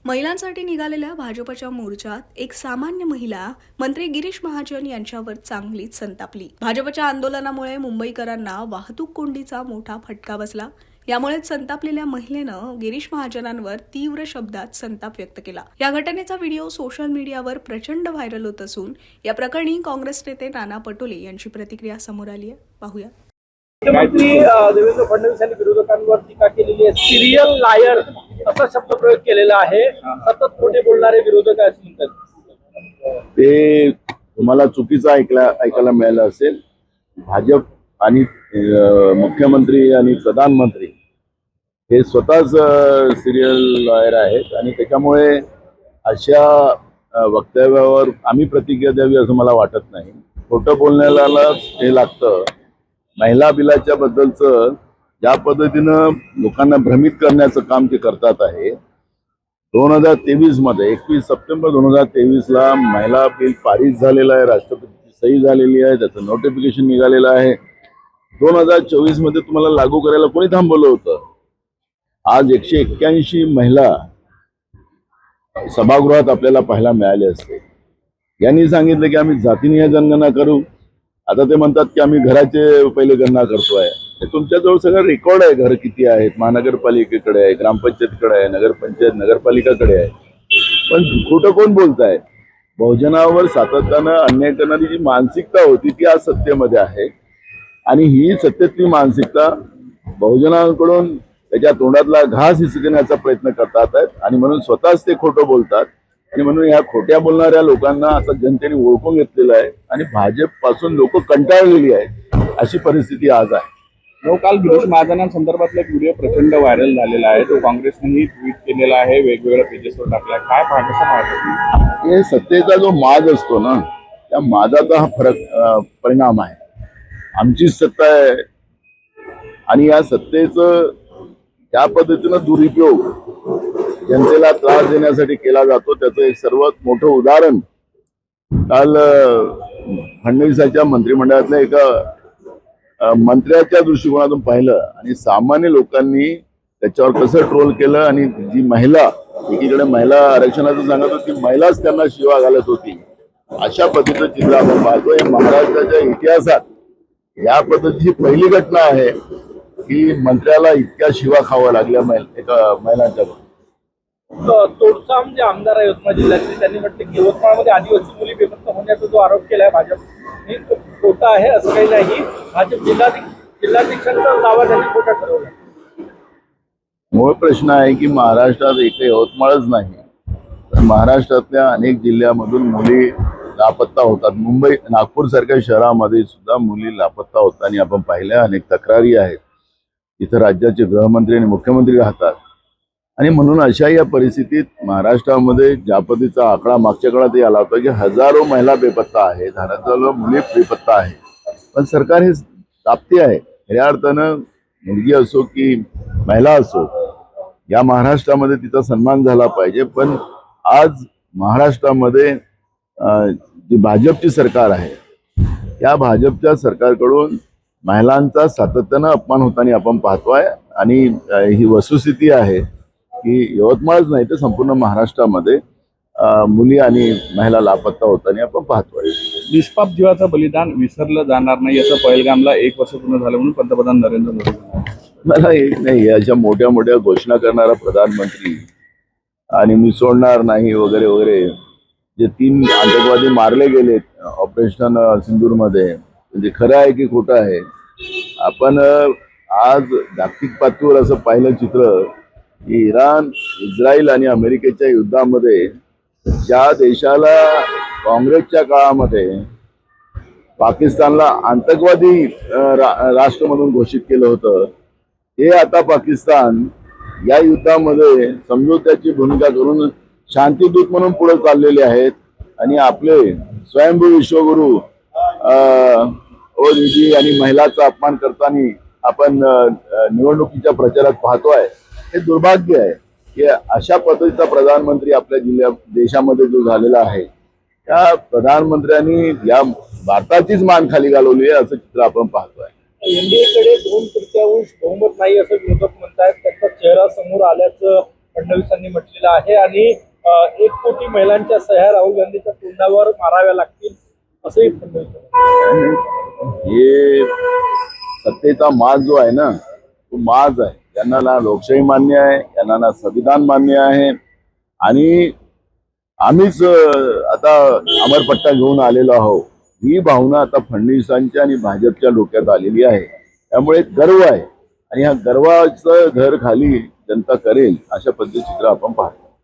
महिलांसाठी निघालेल्या भाजपच्या मोर्चात एक सामान्य महिला मंत्री गिरीश महाजन यांच्यावर चांगलीच संतापली। भाजपच्या आंदोलनामुळे मुंबईकरांना वाहतूक कोंडीचा मोठा फटका बसला। यामुळेच संतापलेल्या महिलेनं गिरीश महाजनांवर तीव्र शब्दात संताप व्यक्त केला। या घटनेचा व्हिडिओ सोशल मीडियावर प्रचंड व्हायरल होत असून या प्रकरणी काँग्रेस नेते नाना पटोले यांची प्रतिक्रिया समोर आली आहे। पाहूया। मुख्यमंत्री देवेंद्र फडणवीस यांनी विरोधकांवर टीका केलेली आहे। सिरियल लायर असा शब्द प्रयोग केलेला आहे। सतत खोटे बोलणारे विरोधक आहेत म्हणतात। ते तुम्हाला चुकीचं ऐकायला मिळालं असेल। भाजप आणि मुख्यमंत्री आणि प्रधानमंत्री हे स्वतःच सिरियल लायर आहेत आणि त्याच्यामुळे अशा वक्तव्यावर आम्ही प्रतिक्रिया द्यावी असं मला वाटत नाही। खोटं बोलण्याला हे लागतं। महिला बिलाच्या बद्दलचं ज्या पद्धतीनं लोकांना भ्रमित करण्याचं काम ते करतात आहे। 2023 मध्ये 21 सप्टेंबर 2023 ला महिला बिल पारित झालेलं आहे, राष्ट्रपतीची सही झालेली आहे, त्याचं नोटिफिकेशन निघालेलं आहे। 2024 मध्ये तुम्हाला लागू करायला कोणी थांबवलं होतं? आज 181 महिला सभागृहात आपल्याला पाहायला मिळाले असते। यांनी सांगितलं की आम्ही जातीनिहाय जनगणना करू। आता ते म्हणतात की आम्ही घराचे पहिले गणना करतोय। तुमच्याजवळ सगळं रेकॉर्ड आहे, घर किती आहेत, महानगरपालिकेकडे आहे, ग्रामपंचायतीकडे आहे, नगरपंचायत नगरपालिकाकडे आहे। पण खोटं कोण बोलताय? बहुजनावर सातत्यानं अन्याय करणारी जी मानसिकता होती ती आज सत्तेमध्ये आहे आणि ही सत्तेतली मानसिकता बहुजनांकडून त्याच्या तोंडातला घास हिसकण्याचा प्रयत्न करतात आहेत आणि म्हणून स्वतःच ते खोटं बोलतात आणि म्हणून ह्या खोट्या बोलणाऱ्या लोकांना आता जनतेने ओळखून घेतलेलं आहे आणि भाजप पासून लोक कंटाळलेली आहेत। अशी परिस्थिती आज आहे। काल गिरीश महाजनांसंदर्भातला एक व्हिडिओ प्रचंड व्हायरल झालेला आहे। तो काँग्रेसनेही ट्विट केलेला आहे, वेगवेगळ्या पेजेसवर टाकलाय। काय कसं पाहतो? हे सत्तेचा जो माज असतो ना, त्या माजाचा हा परिणाम आहे। आमची सत्ता आहे आणि या सत्तेचं त्या पद्धतीनं दुरुपयोग जनतेला त्रास देण्यासाठी केला जातो। त्याचं एक सर्वात मोठं उदाहरण काल फडणवीसांच्या मंत्रिमंडळातल्या एका मंत्र्याच्या दृष्टिकोनातून पाहिलं आणि सामान्य लोकांनी त्याच्यावर कसं ट्रोल केलं आणि जी महिला एकीकडे महिला आरक्षणाचं सांगत होती, महिलाच त्यांना शिवा घालत होती। अशा पद्धतीचं चित्र आपण पाहतोय। महाराष्ट्राच्या इतिहासात या पद्धतीची पहिली घटना आहे की मंत्र्याला इतक्या शिवा खावा लागल्या एका महिलांच्या। तोडसाम जे आमदार आहे यवतमाळ जिल्ह्यातले, त्यांनी म्हटलं की यवतमाळमध्ये आदिवासी मुली बेपत्ता होण्याचा जो आरोप केलाय भाजप हे खोटा आहे, असं काही नाही। भाजप जिल्हाध्यक्षांचा दावा त्यांनी खोटा ठरवला। मूळ प्रश्न आहे की महाराष्ट्रात एक यवतमाळच नाही तर महाराष्ट्रातल्या अनेक जिल्ह्यामधून मुली लापत्ता होतात। मुंबई नागपूर सारख्या शहरामध्ये सुद्धा मुली लापत्ता होतात आणि आपण पाहिल्या अनेक तक्रारी आहेत। इथं राज्याचे गृहमंत्री आणि मुख्यमंत्री राहतात आणि म्हणून अशा या परिस्थितीत महाराष्ट्रामध्ये ज्या पद्धतीचा आकडा मागच्या काळातही आला होता की हजारो महिला बेपत्ता आहेत, हजारो मुली बेपत्ता आहेत। पण सरकार हे ताप्ती आहे। या अर्थानं मुलगी असो की महिला असो, या महाराष्ट्रामध्ये तिचा सन्मान झाला पाहिजे। पण आज महाराष्ट्रामध्ये जी भाजपची सरकार आहे या भाजपच्या सरकारकडून महिलांचा सातत्यानं अपमान होताना आपण पाहतोय आणि ही वस्तुस्थिती आहे की यवतमाळच नाही तर संपूर्ण महाराष्ट्रामध्ये मुली आणि महिला लापत्ता होताना आपण पाहतोय। निष्पाप जीवाचं बलिदान विसरलं जाणार नाही असं पहलगामला 1 वर्ष पूर्ण झालं म्हणून पंतप्रधान नरेंद्र मोदी मला एक नाही अशा मोठ्या मोठ्या घोषणा करणारा प्रधानमंत्री आणि मी सोडणार नाही वगैरे वगैरे, जे 3 आतंकवादी मारले गेले ऑपरेशन सिंदूरमध्ये, म्हणजे खरं आहे की खोटं आहे? आपण आज जागतिक पातळीवर असं पाहिलं चित्र की इराण, इस्रायल आणि अमेरिकेच्या युद्धामध्ये ज्या देशाला काँग्रेसच्या काळामध्ये पाकिस्तानला आतंकवादी राष्ट्र म्हणून घोषित केलं होतं, हे आता पाकिस्तान या युद्धामध्ये समझोत्याची भूमिका करून शांतीदूत म्हणून पुढे चाललेले आहेत आणि आपले स्वयंभू विश्वगुरु ओजीजी आणि महिलांचा अपमान करताना आपण निवडणुकीच्या प्रचारात पाहतोय। हे दुर्भाग्य आहे की अशा पद्धतीचा प्रधानमंत्री आपल्या देशामध्ये जो झालेला आहे, त्या प्रधानमंत्र्यांनी या भारताचीच मान खाली घालवली आहे असं चित्र आपण पाहतोय। एनडीएकडे 2/3 बहुमत नाही असं विरोधक म्हणतात। त्यांचा चेहरा समोर आल्याचं फडणवीसांनी म्हटलेलं आहे आणि 1 कोटी महिलांच्या सह्या राहुल गांधीच्या तोंडावर माराव्या लागतील असंही फडणवीस म्हणाले. हे सत्तेचा माज जो आहे ना तो माज आहे. यांना ना लोकशाही मान्य आहे, यांना ना संविधान मान्य आहे. आणि आम्हीच आता अमरपट्टा घेऊन आलेलो आहोत. ही भावना आता फडणवीसांच्या आणि भाजपच्या डोक्यात आलेली आहे. त्यामुळे गर्व आहे आणि ह्या गर्वाचं घर खाली जनता करेल अशा पद्धतीचं चित्र आपण पाहतो.